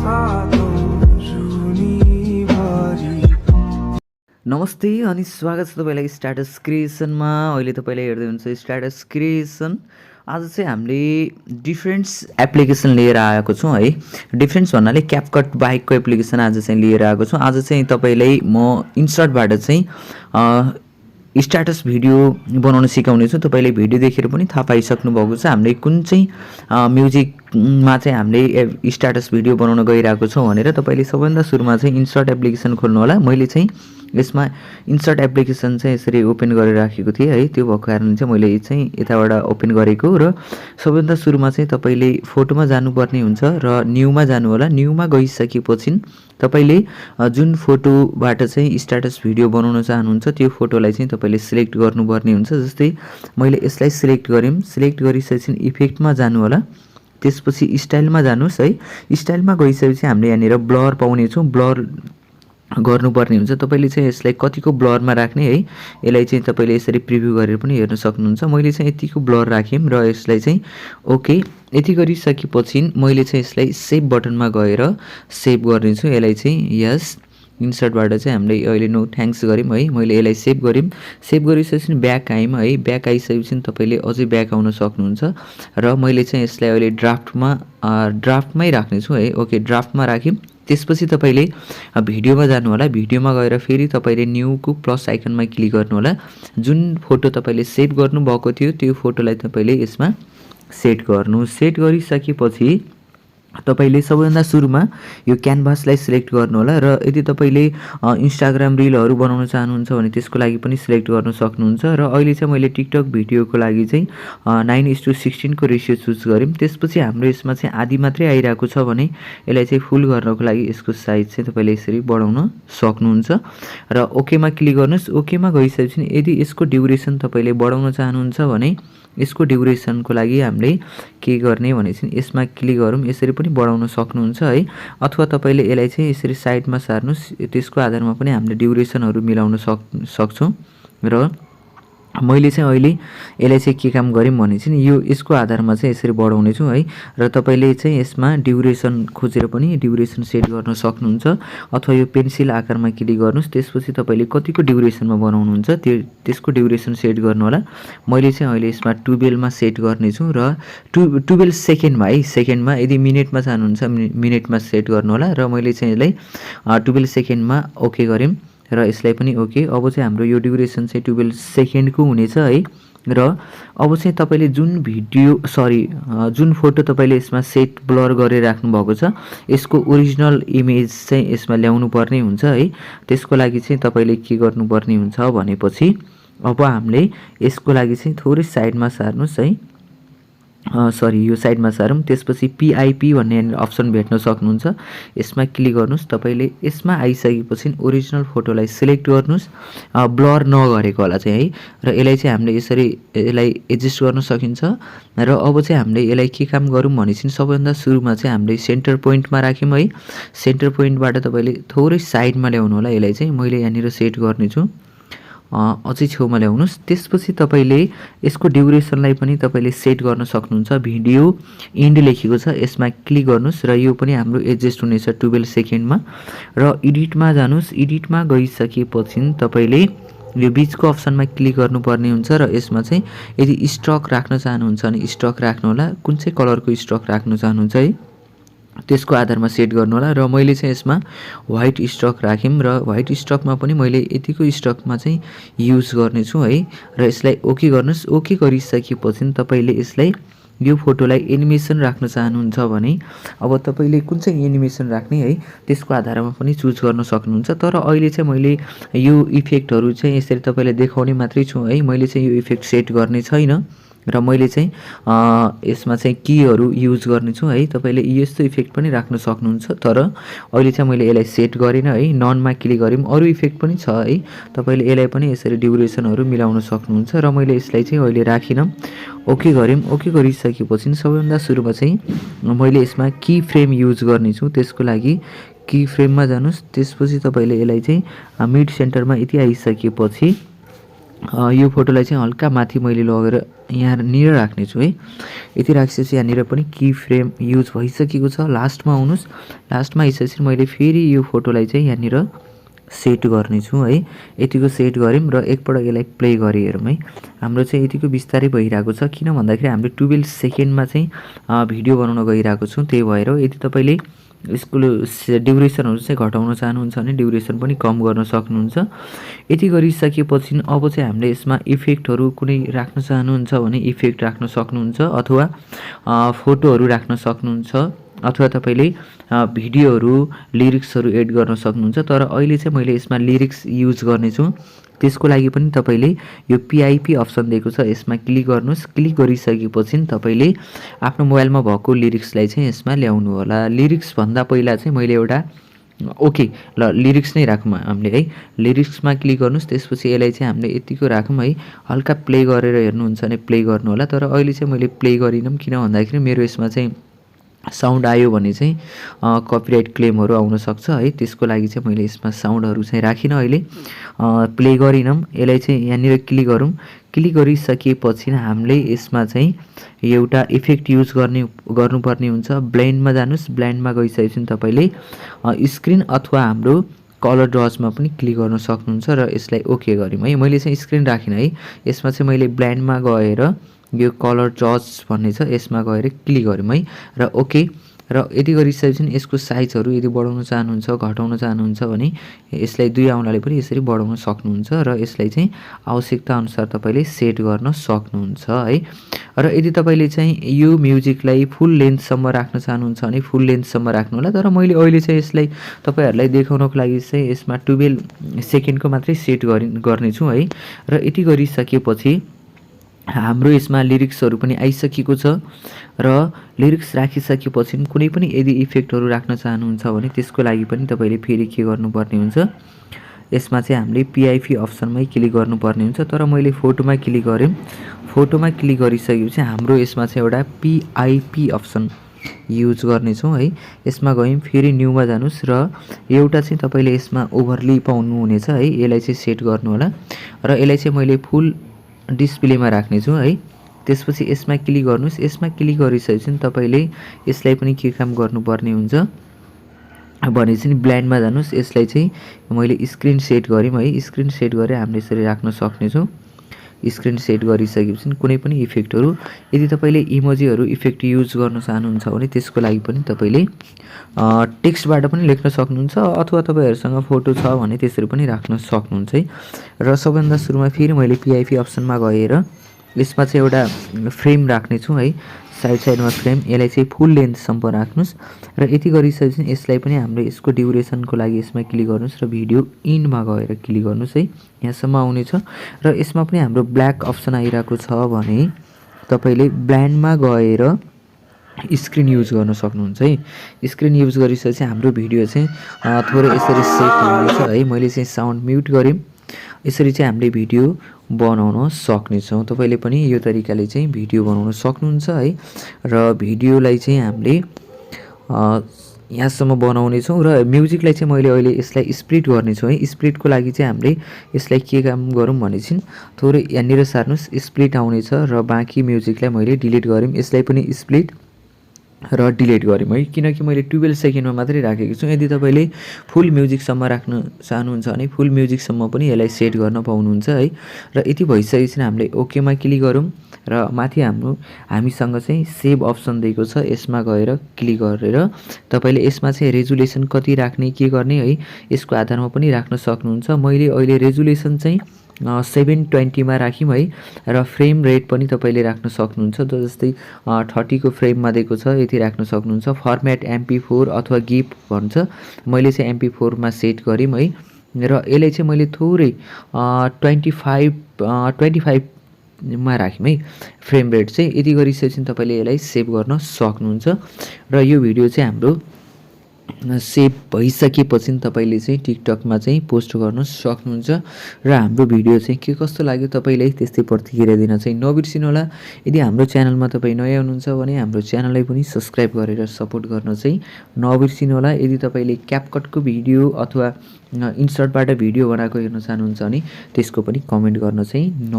Sataau, Juni, Vari. नमस्ते अनि स्वागत छ तपाईँलाई स्ट्याटस क्रिएसनमा। अहिले तपाईँले हेर्दै हुनुहुन्छ स्ट्याटस क्रिएसन। आज चाहिँ हामीले डिफ्रेन्ट्स एप्लिकेसन लिएर आएको छौँ है। डिफ्रेन्ट्स भन्नाले क्यापकट बाहेकको एप्लिकेसन आज चाहिँ लिएर आएको छौँ। आज चाहिँ तपाईँलाई म इन्सर्टबाट चाहिँ स्ट्याटस भिडियो बनाउन सिकाउने छु। तपाईँले भिडियो देखेर पनि थाहा पाइसक्नु भएको छ हामीले कुन चाहिँ म्युजिकमा चाहिँ हामीले स्ट्याटस भिडियो बनाउन गइरहेको छौँ भनेर। तपाईँले सबैभन्दा सुरुमा चाहिँ इन्सर्ट एप्लिकेसन खोल्नु होला। मैले चाहिँ यसमा इन्सर्ट एप्लिकेसन चाहिँ यसरी ओपन गरेर राखेको थिएँ है। त्यो भएको कारण चाहिँ मैले चाहिँ यताबाट ओपन गरेको। र सबैभन्दा सुरुमा चाहिँ तपाईँले फोटोमा जानुपर्ने हुन्छ र न्यूमा जानु होला। न्यूमा गइसकेपछि तपाईँले जुन फोटोबाट चाहिँ स्ट्याटस भिडियो बनाउन चाहनुहुन्छ त्यो फोटोलाई चाहिँ तपाईँले सिलेक्ट गर्नुपर्ने हुन्छ। जस्तै मैले यसलाई सिलेक्ट गरेँ। सिलेक्ट गरिसकेपछि इफेक्टमा जानु होला। त्यसपछि स्टाइलमा जानुहोस् है। स्टाइलमा गइसकेपछि हामीले यहाँनिर ब्लर पाउनेछौँ। ब्लर गर्नुपर्ने हुन्छ। तपाईँले चाहिँ यसलाई कतिको ब्लरमा राख्ने है। यसलाई चाहिँ तपाईँले यसरी प्रिभ्यू गरेर पनि हेर्न सक्नुहुन्छ। मैले चाहिँ यतिको ब्लर राखेँ र यसलाई चाहिँ ओके यति गरिसकेपछि मैले चाहिँ यसलाई सेभ बटनमा गएर सेभ गर्नेछु। यसलाई चाहिँ यस इन्सर्टबाट चाहिँ हामीले अहिले नो थ्याङ्क्स गऱ्यौँ है। मैले यसलाई सेभ गरेँ। सेभ गरिसकेपछि ब्याक आयौँ है। ब्याक आइसकेपछि तपाईँले अझै ब्याक आउन सक्नुहुन्छ। र मैले चाहिँ यसलाई अहिले ड्राफ्टमै राख्नेछु है। ओके ड्राफ्टमा राख्यौँ। त्यसपछि तपाईँले भिडियोमा जानु होला। भिडियोमा गएर फेरि तपाईँले न्यूको प्लस आइकनमा क्लिक गर्नु होला। जुन फोटो तपाईँले सेभ गर्नुभएको थियो त्यो फोटोलाई तपाईँले यसमा सेट गर्नु। सेट गरिसकेपछि तपाईँले सबैभन्दा सुरुमा यो क्यानभासलाई सिलेक्ट गर्नु होला। र यदि तपाईँले इन्स्टाग्राम रिलहरू बनाउन चाहनुहुन्छ भने त्यसको लागि पनि सिलेक्ट गर्न सक्नुहुन्छ। र अहिले चाहिँ मैले टिकटक भिडियोको लागि चाहिँ 9:16 को रेसियो चुज गरेँ। त्यसपछि हाम्रो यसमा चाहिँ आधी मात्रै आइरहेको छ भने यसलाई चाहिँ फुल गर्नको लागि यसको साइज चाहिँ तपाईँले यसरी बढाउन सक्नुहुन्छ। र ओकेमा क्लिक गर्नुहोस्। ओकेमा गइसकेपछि यदि यसको ड्युरेसन तपाईँले बढाउन चाहनुहुन्छ भने यसको ड्युरेसनको लागि हामीले के गर्ने भनेपछि यसमा क्लिक गरौँ। यसरी पनि बढाउन सक्नुहुन्छ है। अथवा तपाईँले यसलाई चाहिँ यसरी साइडमा सार्नुहोस्। त्यसको आधारमा पनि हामीले ड्युरेसनहरू मिलाउन सक्छौँ। र मैले चाहिँ अहिले यसलाई चाहिँ के काम गरेँ भने चाहिँ यो यसको आधारमा चाहिँ यसरी बढाउने छु है। र तपाईँले चाहिँ यसमा ड्युरेसन खोजेर पनि ड्युरेसन सेट गर्न सक्नुहुन्छ। अथवा यो पेन्सिल आकारमा क्लिक गर्नुहोस्। त्यसपछि तपाईँले कतिको ड्युरेसनमा बनाउनुहुन्छ त्यसको ड्युरेसन सेट गर्नु होला। मैले चाहिँ अहिले यसमा 12मा सेट गर्नेछु र 12 सेकेन्डमा है। सेकेन्डमा यदि मिनटमा चाहनुहुन्छ मिनटमा सेट गर्नु होला। र मैले चाहिँ यसलाई 12 सेकेन्डमा ओके गरेँ र यसलाई पनि ओके। अब चाहिँ हाम्रो यो ड्युरेसन चाहिँ 12 सेकेन्डको हुनेछ है। र अब चाहिँ तपाईँले जुन फोटो तपाईँले यसमा सेट ब्लर गरेर राख्नु भएको छ यसको ओरिजिनल इमेज चाहिँ यसमा ल्याउनु पर्ने हुन्छ है। त्यसको लागि चाहिँ तपाईँले के गर्नुपर्ने हुन्छ भनेपछि अब हामीले यसको लागि चाहिँ थोरै साइडमा सार्नुहोस् है। यो साइडमा सारौँ। त्यसपछि पिआइपी भन्ने अप्सन भेट्न सक्नुहुन्छ। यसमा क्लिक गर्नुहोस्। तपाईँले यसमा आइसकेपछि ओरिजिनल फोटोलाई सिलेक्ट गर्नुहोस्। ब्लर नगरेको होला चाहिँ है। र यसलाई चाहिँ हामीले यसरी यसलाई एडजस्ट गर्न सकिन्छ। र अब चाहिँ हामीले यसलाई के काम गरौँ भनेपछि सबैभन्दा सुरुमा चाहिँ हामीले सेन्टर पोइन्टमा राख्यौँ है। सेन्टर पोइन्टबाट तपाईँले थोरै साइडमा ल्याउनु होला। यसलाई चाहिँ मैले यहाँनिर सेट गर्नेछु। अझै छेउमा ल्याउनुहोस्। त्यसपछि तपाईँले यसको ड्युरेसनलाई पनि तपाईँले सेट गर्न सक्नुहुन्छ। भिडियो इन्ड लेखेको छ यसमा क्लिक गर्नुहोस् र यो पनि हाम्रो एडजस्ट हुनेछ 12 सेकेन्डमा। र एडिटमा जानुहोस्। एडिटमा गइसकेपछि तपाईँले यो बिचको अप्सनमा क्लिक गर्नुपर्ने हुन्छ। र यसमा चाहिँ यदि स्टक राख्न चाहनुहुन्छ भने स्टक राख्नु होला। कुन चाहिँ कलरको स्टक राख्न चाहनुहुन्छ है त्यसको आधारमा सेट गर्नु होला। र मैले चाहिँ यसमा व्हाइट स्टक राख्यौँ। र व्हाइट स्टकमा पनि मैले यतिको स्टकमा चाहिँ युज गर्नेछु है। र यसलाई ओके गर्नुहोस्। ओके गरिसकेपछि तपाईँले यसलाई यो फोटोलाई एनिमेसन राख्न चाहनुहुन्छ भने अब तपाईँले कुन चाहिँ एनिमेसन राख्ने है त्यसको आधारमा पनि चुज गर्न सक्नुहुन्छ। तर अहिले चाहिँ मैले यो इफेक्टहरू चाहिँ यसरी तपाईँलाई देखाउने मात्रै छु है। मैले चाहिँ यो इफेक्ट सेट गर्ने छैन। र मैले चाहिँ यसमा चाहिँ कीहरू युज गर्नेछु है। तपाईँले यस्तो इफेक्ट पनि राख्न सक्नुहुन्छ। तर अहिले चाहिँ मैले यसलाई सेट गरिनँ है। ननमा क्लिक गऱ्यौँ। अरू इफेक्ट पनि छ है। तपाईँले यसलाई पनि यसरी ड्युरेसनहरू मिलाउन सक्नुहुन्छ। र मैले यसलाई चाहिँ अहिले राखिनँ। ओके गऱ्यौँ। ओके गरिसकेपछि सबैभन्दा सुरुमा चाहिँ मैले यसमा की फ्रेम युज गर्नेछु। त्यसको लागि की फ्रेममा जानुहोस्। त्यसपछि तपाईँले यसलाई चाहिँ मिड सेन्टरमा यति आइसकेपछि यो फोटोलाई चाहिँ हल्का माथि मैले लगेर यहाँनिर राख्नेछु है। यति राखिसकेपछि यहाँनिर पनि की फ्रेम युज भइसकेको छ। लास्टमा आउनुहोस्। लास्टमा आइसकेपछि मैले फेरि यो फोटोलाई चाहिँ यहाँनिर सेट गर्नेछु है। यतिको सेट गऱ्यौँ र एकपल्ट यसलाई प्ले गरी हेरौँ है। हाम्रो चाहिँ यतिको बिस्तारै भइरहेको छ, किन भन्दाखेरि हामीले 12 सेकेन्डमा चाहिँ भिडियो बनाउन गइरहेको छौँ। त्यही भएर यदि तपाईँले यसको ड्युरेसनहरू चाहिँ घटाउन चाहनुहुन्छ भने ड्युरेसन पनि कम गर्न सक्नुहुन्छ। यति गरिसकेपछि अब चाहिँ हामीले यसमा इफेक्टहरू कुनै राख्न चाहनुहुन्छ भने इफेक्ट राख्न सक्नुहुन्छ, अथवा फोटोहरू राख्न सक्नुहुन्छ, अथवा तपाईँले भिडियोहरू लिरिक्सहरू एड गर्न सक्नुहुन्छ। तर अहिले चाहिँ मैले यसमा लिरिक्स युज गर्नेछु। त्यसको लागि पनि तपाईँले यो पिआइपी अप्सन दिएको छ, यसमा क्लिक गर्नुहोस्। क्लिक गरिसकेपछि तपाईँले आफ्नो मोबाइलमा भएको लिरिक्सलाई चाहिँ यसमा ल्याउनु होला। लिरिक्सभन्दा पहिला चाहिँ मैले एउटा ओके ल लिरिक्स नै राखौँ हामीले है। लिरिक्समा क्लिक गर्नुहोस्। त्यसपछि यसलाई चाहिँ हामीले यतिको राखौँ है। हल्का प्ले गरेर हेर्नुहुन्छ भने प्ले गर्नु होला। तर अहिले चाहिँ मैले प्ले गरिनँ, किन भन्दाखेरि मेरो यसमा चाहिँ साउन्ड आयो भने चाहिँ कपिराइट क्लेमहरू आउन सक्छ है। त्यसको लागि चाहिँ मैले यसमा साउन्डहरू चाहिँ राखिनँ अहिले। प्ले गरिनँ। यसलाई चाहिँ यहाँनिर क्लिक गरौँ। क्लिक गरिसकेपछि हामीले यसमा चाहिँ एउटा इफेक्ट युज गर्नुपर्ने हुन्छ। ब्लेन्डमा जानुहोस्। ब्लेन्डमा गइसकेपछि तपाईँले स्क्रिन अथवा हाम्रो कलर ड्रजमा पनि क्लिक गर्न सक्नुहुन्छ र यसलाई ओके गऱ्यौँ है। मैले चाहिँ स्क्रिन राखिनँ है। यसमा चाहिँ मैले ब्लेन्डमा गएर यो कलर ड्रज भन्ने छ, यसमा गएर क्लिक गऱ्यौँ है र ओके। र यति गरिसकेपछि यसको साइजहरू यदि बढाउन चाहनुहुन्छ, घटाउन चाहनुहुन्छ भने यसलाई 2 औँलाले पनि यसरी बढाउन सक्नुहुन्छ र यसलाई चाहिँ आवश्यकता अनुसार तपाईँले सेट गर्न सक्नुहुन्छ है। र यदि तपाईँले चाहिँ यो म्युजिकलाई फुल लेन्थसम्म राख्न चाहनुहुन्छ भने फुल लेन्थसम्म राख्नु होला। तर मैले अहिले चाहिँ यसलाई तपाईँहरूलाई देखाउनको लागि चाहिँ यसमा 12 सेकेन्डको मात्रै सेट गर्नेछु है। र यति गरिसकेपछि हाम्रो यसमा लिरिक्सहरू पनि आइसकेको छ। र लिरिक्स राखिसकेपछि कुनै पनि यदि इफेक्टहरू राख्न चाहनुहुन्छ भने त्यसको लागि पनि तपाईँले फेरि के गर्नुपर्ने हुन्छ, यसमा चाहिँ हामीले पिआइपी अप्सनमै क्लिक गर्नुपर्ने हुन्छ। तर मैले फोटोमा क्लिक गरेँ। फोटोमा क्लिक गरिसकेपछि हाम्रो यसमा चाहिँ एउटा पिआइपी अप्सन युज गर्नेछौँ है। यसमा गयौँ, फेरि न्यूमा जानुहोस् र एउटा चाहिँ तपाईँले यसमा ओभरली पाउनुहुनेछ है। यसलाई चाहिँ सेट गर्नु होला र यसलाई चाहिँ मैले फुल डिस्प्लेमा राख्नेछु है। त्यसपछि यसमा क्लिक गर्नुहोस्। यसमा क्लिक गरिसकेपछि तपाईँले यसलाई पनि के काम गर्नुपर्ने हुन्छ भने चाहिँ ब्ल्यान्डमा जानुहोस्। यसलाई चाहिँ मैले स्क्रिन सेट गरेँ है। स्क्रिन सेट गरेर हामीले यसरी राख्न सक्नेछौँ। स्क्रिन सेट गरिसकेपछि कुनै पनि इफेक्टहरू यदि तपाईँले इमोजीहरू इफेक्ट युज गर्न चाहनुहुन्छ भने त्यसको लागि पनि तपाईँले टेक्स्टबाट पनि लेख्न सक्नुहुन्छ, अथवा तपाईँहरूसँग फोटो छ भने त्यसरी पनि राख्न सक्नुहुन्छ है। र सबैभन्दा सुरुमा फेरि मैले पिआइपी अप्सनमा गएर यसमा चाहिँ एउटा फ्रेम राख्नेछु है। साइडमा फ्रेम, यसलाई चाहिँ फुल लेन्थसम्म राख्नुहोस्। र यति गरिसकेपछि यसलाई पनि हाम्रो यसको ड्युरेसनको लागि यसमा क्लिक गर्नुहोस् र भिडियो इनमा गएर क्लिक गर्नुहोस् है। यहाँसम्म आउनेछ र यसमा पनि हाम्रो ब्ल्याक अप्सन आइरहेको छ भने तपाईँले ब्ल्यान्डमा गएर स्क्रिन युज गर्न सक्नुहुन्छ है। स्क्रिन युज गरिसकेपछि हाम्रो भिडियो चाहिँ थोरै यसरी सेट हुनेछ है। मैले चाहिँ साउन्ड म्युट गरेँ। यसरी चाहिँ हामीले भिडियो बनाउन सक्नेछौँ। तपाईँले पनि यो तरिकाले चाहिँ भिडियो बनाउन सक्नुहुन्छ है। र भिडियोलाई चाहिँ हामीले यहाँसम्म बनाउनेछौँ र म्युजिकलाई चाहिँ मैले अहिले यसलाई स्प्लिट गर्नेछु है। स्प्लिटको लागि चाहिँ हामीले यसलाई के काम गरौँ भनेपछि थोरै यहाँनिर सार्नुहोस्, स्प्लिट आउनेछ र बाँकी म्युजिकलाई मैले डिलिट गरेँ। यसलाई पनि स्प्लिट र डिलिट गरेँ है, किनकि मैले 12 सेकेन्डमा मात्रै राखेको छु। यदि तपाईँले फुल म्युजिकसम्म राख्न चाहनुहुन्छ भने फुल म्युजिकसम्म पनि यसलाई सेट गर्न पाउनुहुन्छ है। र यति भइसकेपछि हामीले ओकेमा क्लिक गरौँ र माथि हामीसँग चाहिँ सेभ अप्सन दिएको छ। यसमा गएर क्लिक गरेर तपाईँले यसमा चाहिँ रेजुलेसन कति राख्ने के गर्ने है, यसको आधारमा पनि राख्न सक्नुहुन्छ। मैले अहिले रेजुलेसन चाहिँ 720मा राख्यौँ है। र फ्रेम रेट पनि तपाईँले राख्न सक्नुहुन्छ, जस्तै 30 को फ्रेममा दिएको छ, यति राख्न सक्नुहुन्छ। फर्मेट MP4 अथवा गिफ भन्छ, मैले चाहिँ MP4मा सेट गरेँ है। र यसलाई चाहिँ मैले थोरै 25मा राख्यौँ है फ्रेम रेट चाहिँ। यति गरिसकेपछि तपाईँले यसलाई सेभ गर्न सक्नुहुन्छ र यो भिडियो चाहिँ हाम्रो सेभ भइसकेपछि नि तपाईँले चाहिँ टिकटकमा चाहिँ पोस्ट गर्न सक्नुहुन्छ र हाम्रो भिडियो चाहिँ के कस्तो लाग्यो तपाईँलाई त्यस्तै प्रतिक्रिया दिन चाहिँ नबिर्सिनु होला। यदि हाम्रो च्यानलमा तपाईँ नयाँ हुनुहुन्छ भने हाम्रो च्यानललाई पनि सब्सक्राइब गरेर सपोर्ट गर्न चाहिँ नबिर्सिनु होला। यदि तपाईँले क्यापकटको भिडियो अथवा इन्सर्टबाट भिडियो बनाएको हेर्न चाहनुहुन्छ भने त्यसको पनि कमेन्ट गर्न चाहिँ